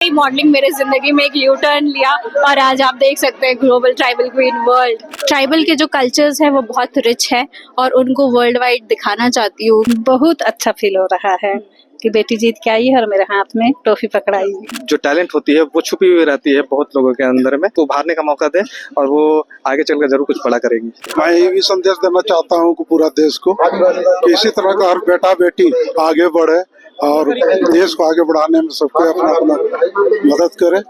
Modelling मेरे जिंदगी में एक यू टर्न लिया और आज आप देख सकते हैं global tribal queen world. Tribal के जो कल्चर्स है वो बहुत रिच है और उनको वर्ल्ड वाइड दिखाना चाहती हूँ। बहुत अच्छा फील हो रहा है कि बेटी जीत के आई है और मेरे हाथ में ट्रॉफी पकड़ाई है। जो टैलेंट होती है वो छुपी हुई रहती है बहुत लोगों के अंदर में, तो उभारने का मौका दे और वो आगे चलकर जरूर कुछ बड़ा करेगी। मैं ये भी संदेश देना चाहता हूँ कि पूरा देश को कि इसी तरह का हर बेटा बेटी आगे बढ़े और देश को आगे बढ़ाने में सबको अपना अपना मदद करे।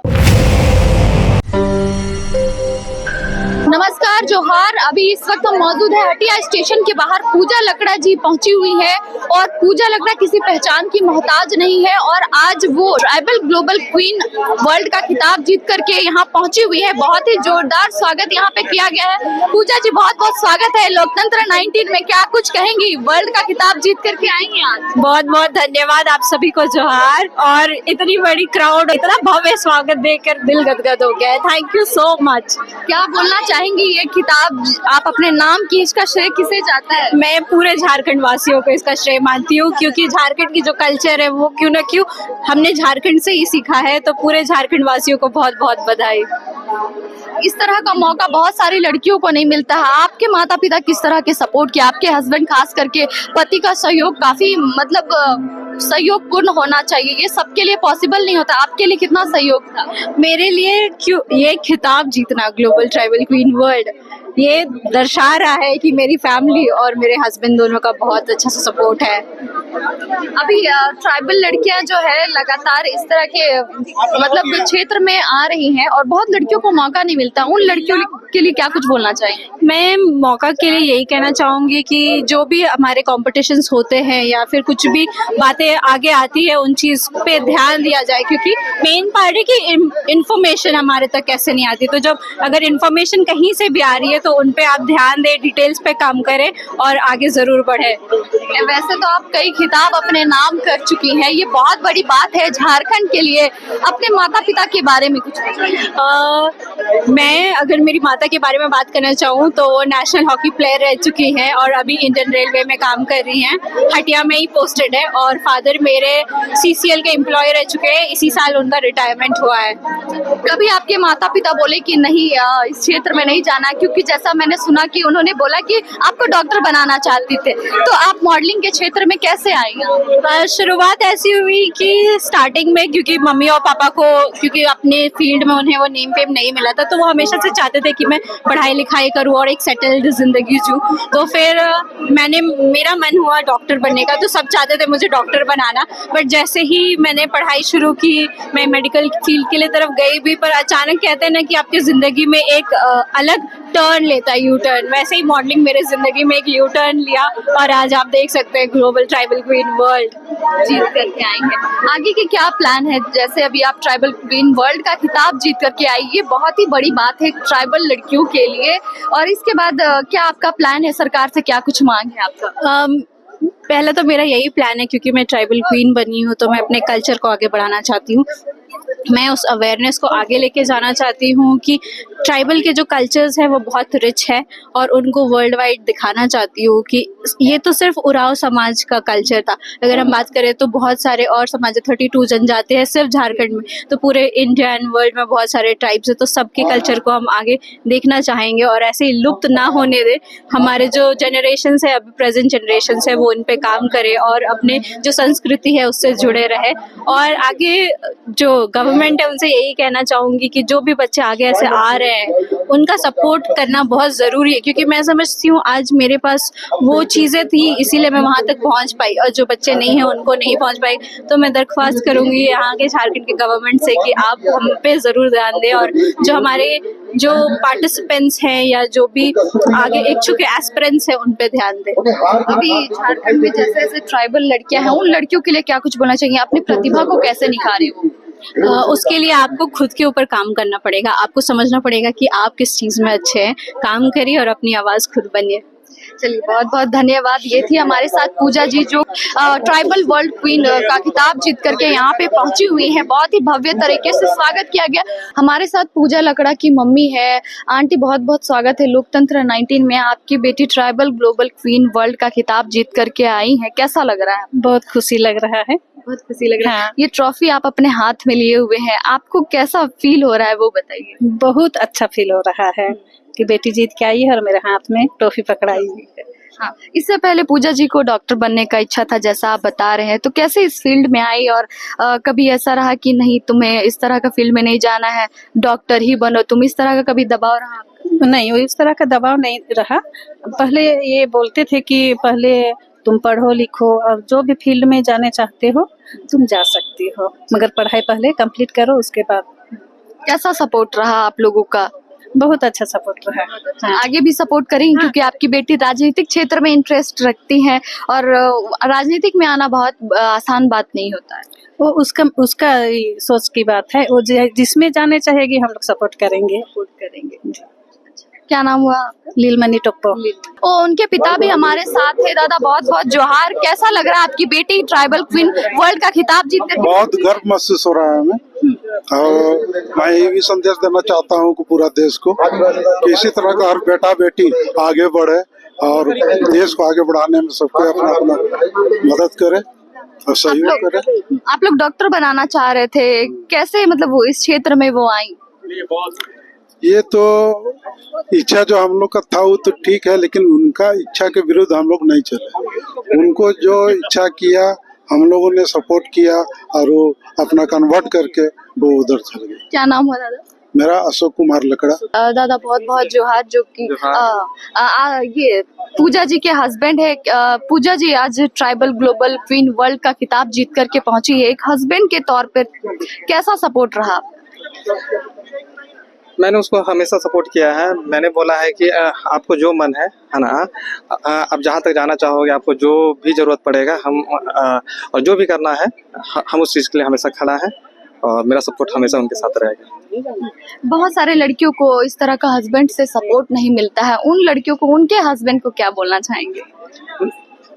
नमस्कार, जोहार। अभी इस वक्त हम मौजूद है हटिया स्टेशन के बाहर। पूजा लकड़ा जी पहुंची हुई है और पूजा लकड़ा किसी पहचान की मोहताज नहीं है और आज वो ट्राइबल ग्लोबल क्वीन वर्ल्ड का खिताब जीत करके यहाँ पहुंची हुई है। बहुत ही जोरदार स्वागत यहाँ पे किया गया है। पूजा जी बहुत बहुत स्वागत है। लोकतंत्र 19 में क्या कुछ कहेंगी? वर्ल्ड का खिताब जीत करके आई हैं आज। बहुत बहुत धन्यवाद आप सभी को जोहार, और इतनी बड़ी क्राउड, इतना भव्य स्वागत देकर दिल गदगद हो गया है। Thank you so much. क्या बोलना चाहेंगी? ये खिताब आप अपने नाम की, इसका श्रेय किसे जाता है? मैं पूरे झारखंड वासियों को इसका श्रेय मानती हूँ, क्योंकि झारखंड की जो कल्चर है वो क्यों न क्यों हमने झारखंड से ही सीखा है। तो पूरे झारखंड वासियों को बहुत बहुत बधाई। इस तरह का मौका बहुत सारी लड़कियों को नहीं मिलता है। आपके माता पिता किस तरह के सपोर्ट किया? आपके हस्बैंड खास करके पति का सहयोग काफी सहयोगपूर्ण होना चाहिए। ये सबके लिए पॉसिबल नहीं होता। आपके लिए कितना सहयोग था? मेरे लिए क्यों ये खिताब जीतना ग्लोबल ट्राइबल क्वीन वर्ल्ड, ये दर्शा रहा है कि मेरी फैमिली और मेरे हस्बैंड दोनों का बहुत अच्छा सा सपोर्ट है। अभी ट्राइबल लड़कियां जो है लगातार इस तरह के क्षेत्र में आ रही हैं और बहुत लड़कियों को मौका नहीं मिलता। उन लड़कियों के लिए क्या कुछ बोलना चाहिए? मैं मौका के लिए यही कहना चाहूंगी कि जो भी हमारे कॉम्पिटिशन्स होते हैं या फिर कुछ भी बातें आगे आती है उन चीज पे ध्यान दिया जाए, क्योंकि मेन पार्ट है कि इन्फॉर्मेशन हमारे तक कैसे नहीं आती। तो जब अगर इन्फॉर्मेशन कहीं से भी आ रही है तो उन पे आप ध्यान दें, डिटेल्स पे काम करें और आगे जरूर बढ़े। वैसे तो आप कई खिताब अपने नाम कर चुकी हैं, ये बहुत बड़ी बात है झारखंड के लिए। अपने माता पिता के बारे में कुछ मैं अगर मेरी माता के बारे में बात करना चाहूँ तो वो नेशनल हॉकी प्लेयर रह चुकी हैं और अभी इंडियन रेलवे में काम कर रही हैं। हटिया में ही पोस्टेड है। और फादर मेरे CCL के एम्प्लॉय रह चुके हैं। इसी साल उनका रिटायरमेंट हुआ है। कभी आपके माता पिता बोले कि नहीं इस क्षेत्र में नहीं जाना? क्योंकि जैसा मैंने सुना कि उन्होंने बोला कि आपको डॉक्टर बनाना चाहती थे, तो आप मॉडलिंग के क्षेत्र में कैसे आई? शुरुआत ऐसी हुई कि स्टार्टिंग में क्योंकि मम्मी और पापा को क्योंकि अपने फील्ड में उन्हें वो नेम फेम नहीं मिला था, तो वो हमेशा से चाहते थे कि मैं पढ़ाई लिखाई करूँ और एक सेटल्ड जिंदगी जीऊँ। तो फिर मेरा मन हुआ डॉक्टर बनने का। तो सब चाहते थे मुझे डॉक्टर बनाना, बट जैसे ही मैंने पढ़ाई शुरू की, मैं मेडिकल फील्ड के लिए तरफ गई भी, पर अचानक कहते हैं ना कि आपकी जिंदगी में एक अलग टर्न लेता है, यू टर्न। वैसे ही मॉडलिंग मेरे जिंदगी में एक यू टर्न लिया और आज आप देख सकते हैं ग्लोबल ट्राइबल क्वीन वर्ल्ड जीत करके आई है। आगे के क्या प्लान है? जैसे अभी आप ट्राइबल क्वीन वर्ल्ड का खिताब जीत करके आई, ये बहुत ही बड़ी बात है ट्राइबल लड़कियों के लिए। और इसके बाद क्या आपका प्लान है? सरकार से क्या कुछ मांग है आपका? पहला तो मेरा यही प्लान है, क्योंकि मैं ट्राइबल क्वीन बनी हूँ तो मैं अपने कल्चर को आगे बढ़ाना चाहती हूँ। मैं उस अवेयरनेस को आगे लेके जाना चाहती हूँ कि ट्राइबल के जो कल्चर्स है वो बहुत रिच है और उनको वर्ल्ड वाइड दिखाना चाहती हूँ कि ये तो सिर्फ उरांव समाज का कल्चर था। अगर हम बात करें तो बहुत सारे और समाज, 32 जनजाति है सिर्फ झारखंड में, तो पूरे इंडिया एंड वर्ल्ड में बहुत सारे ट्राइब्स है। तो सबके कल्चर को हम आगे देखना चाहेंगे और ऐसे ही लुप्त ना होने दे। हमारे जो जनरेशन है, अभी प्रेजेंट जनरेशन है, वो उन पे काम करे और अपने जो संस्कृति है उससे जुड़े रहे। और आगे जो गवर्नमेंट है उनसे यही कहना चाहूंगी कि जो भी बच्चे आगे ऐसे आ रहे हैं उनका सपोर्ट करना बहुत जरूरी है, क्योंकि मैं समझती हूँ आज मेरे पास वो चीजें थी इसीलिए मैं वहां तक पहुंच पाई, और जो बच्चे नहीं है उनको नहीं पहुंच पाई। तो मैं दरख्वास्त करूंगी यहाँ के झारखंड के गवर्नमेंट से कि आप हम पे जरूर ध्यान दें और जो हमारे जो पार्टिसिपेंट्स हैं या जो भी आगे इच्छुक एस्पिरेंट्स हैं उन पे ध्यान दें। अभी झारखंड में जैसे जैसे ट्राइबल लड़कियां हैं, उन लड़कियों के लिए क्या कुछ बोलना चाहिए? अपनी प्रतिभा को कैसे निखारे वो? उसके लिए आपको खुद के ऊपर काम करना पड़ेगा। आपको समझना पड़ेगा कि आप किस चीज में अच्छे हैं, काम करिए और अपनी आवाज खुद बनिए। चलिए बहुत बहुत धन्यवाद। ये थी हमारे साथ पूजा जी जो ट्राइबल वर्ल्ड क्वीन का खिताब जीत करके यहाँ पे पहुंची हुई हैं। बहुत ही भव्य तरीके से स्वागत किया गया। हमारे साथ पूजा लकड़ा की मम्मी है। आंटी बहुत बहुत स्वागत है लोकतंत्र 19 में। आपकी बेटी ट्राइबल ग्लोबल क्वीन वर्ल्ड का खिताब जीत करके आई है, कैसा लग रहा है? बहुत खुशी लग रहा है। बहुत खुशी लग रहा है। हाँ। ये ट्रॉफी आप अपने हाथ में लिए हुए हैं, आपको कैसा फील हो रहा है वो बताइए। बहुत अच्छा फील हो रहा है कि बेटी जीत के आई है और मेरे हाथ में ट्रॉफी पकड़ाई है। हाँ, इससे पहले पूजा जी को डॉक्टर बनने का इच्छा था जैसा आप बता रहे हैं, तो कैसे इस फील्ड में आई और कभी ऐसा रहा कि नहीं तुम्हें इस तरह का फील्ड में नहीं जाना है, डॉक्टर ही बनो, तुम इस तरह का कभी दबाव रहा आपका? नहीं, वो इस तरह का दबाव नहीं रहा। पहले ये बोलते थे कि पहले तुम पढ़ो लिखो और जो भी फील्ड में जाने चाहते हो तुम जा सकती हो, मगर पढ़ाई पहले कंप्लीट करो उसके बाद। कैसा सपोर्ट रहा आप लोगों का? बहुत अच्छा सपोर्ट रहा। हाँ। आगे भी सपोर्ट करेंगे क्योंकि आपकी बेटी राजनीतिक क्षेत्र में इंटरेस्ट रखती है और राजनीतिक में आना बहुत आसान बात नहीं होता है। वो उसका सोच की बात है। वो जिसमें जाने चाहेगी हम लोग सपोर्ट करेंगे। क्या नाम हुआ? लीलमणि टोप्पो। ओ, उनके पिता भी हमारे साथ है। दादा बहुत बहुत जोहार। कैसा लग रहा है आपकी बेटी ट्राइबल क्वीन वर्ल्ड का खिताब जीत करके? बहुत गर्व महसूस हो रहा है हमें और मैं ये भी संदेश देना चाहता हूँ कि पूरा देश को कि इसी तरह का हर बेटा बेटी आगे बढ़े और देश को आगे बढ़ाने में सबको अपना अपना मदद करे और सहयोग करे। आप लोग डॉक्टर बनाना चाह रहे थे, कैसे मतलब वो इस क्षेत्र में वो आई? ये तो इच्छा जो हम लोग का था वो तो ठीक है, लेकिन उनका इच्छा के विरुद्ध हम लोग नहीं चले। उनको जो इच्छा किया हम लोगों ने सपोर्ट किया और वो अपना कन्वर्ट करके वो उधर चले गए। क्या नाम हुआ दादा? मेरा अशोक कुमार लकड़ा। दादा बहुत बहुत जोहार। जो कि ये पूजा जी के हस्बैंड है। पूजा जी आज ट्राइबल ग्लोबल क्वीन वर्ल्ड का खिताब जीत करके पहुंची है। एक हस्बैंड के तौर पर कैसा सपोर्ट रहा? मैंने उसको हमेशा सपोर्ट किया है। मैंने बोला है कि आपको जो मन है ना, आप जहाँ तक जाना चाहोगे, आपको जो भी जरूरत पड़ेगा हम और जो भी करना है हम उस चीज़ के लिए हमेशा खड़ा है और मेरा सपोर्ट हमेशा उनके साथ रहेगा। बहुत सारे लड़कियों को इस तरह का हस्बैंड से सपोर्ट नहीं मिलता है, उन लड़कियों को उनके हस्बैंड को क्या बोलना चाहेंगे?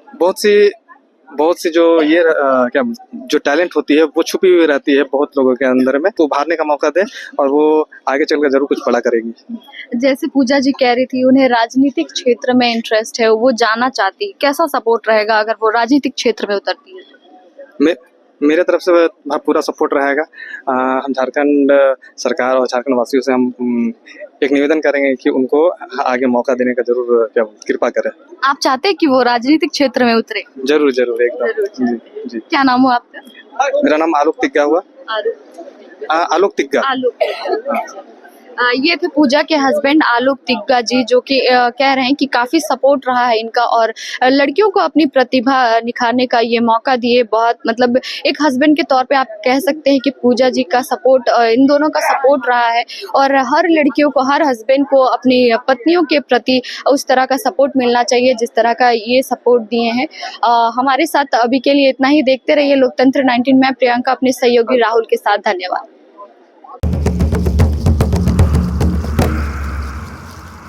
बहुत सी जो ये क्या जो टैलेंट होती है वो छुपी हुई रहती है बहुत लोगों के अंदर में, तो उभारने का मौका दे और वो आगे चलकर जरूर कुछ बड़ा करेंगी। जैसे पूजा जी कह रही थी उन्हें राजनीतिक क्षेत्र में इंटरेस्ट है, वो जाना चाहती, कैसा सपोर्ट रहेगा अगर वो राजनीतिक क्षेत्र में उतरती है? मेरे तरफ से पूरा सपोर्ट रहेगा। हम झारखंड सरकार और झारखंड वासियों से हम एक निवेदन करेंगे कि उनको आगे मौका देने का जरूर कृपा करें। आप चाहते हैं कि वो राजनीतिक क्षेत्र में उतरे? जरूर जरूर एकदम। जी। क्या नाम हुआ आपका? मेरा नाम आलोक तिग्गा हुआ। आलोक तिग्गा। ये थे पूजा के हस्बैंड आलोक तिग्गा जी, जो कि कह रहे हैं कि काफी सपोर्ट रहा है इनका और लड़कियों को अपनी प्रतिभा निखारने का ये मौका दिए। बहुत मतलब एक हस्बैंड के तौर पे आप कह सकते हैं कि पूजा जी का सपोर्ट, इन दोनों का सपोर्ट रहा है और हर लड़कियों को, हर हस्बैंड को अपनी पत्नियों के प्रति उस तरह का सपोर्ट मिलना चाहिए जिस तरह का ये सपोर्ट दिए हैं। हमारे साथ अभी के लिए इतना ही। देखते रहिए लोकतंत्र 19 में। प्रियंका अपने सहयोगी राहुल के साथ। धन्यवाद।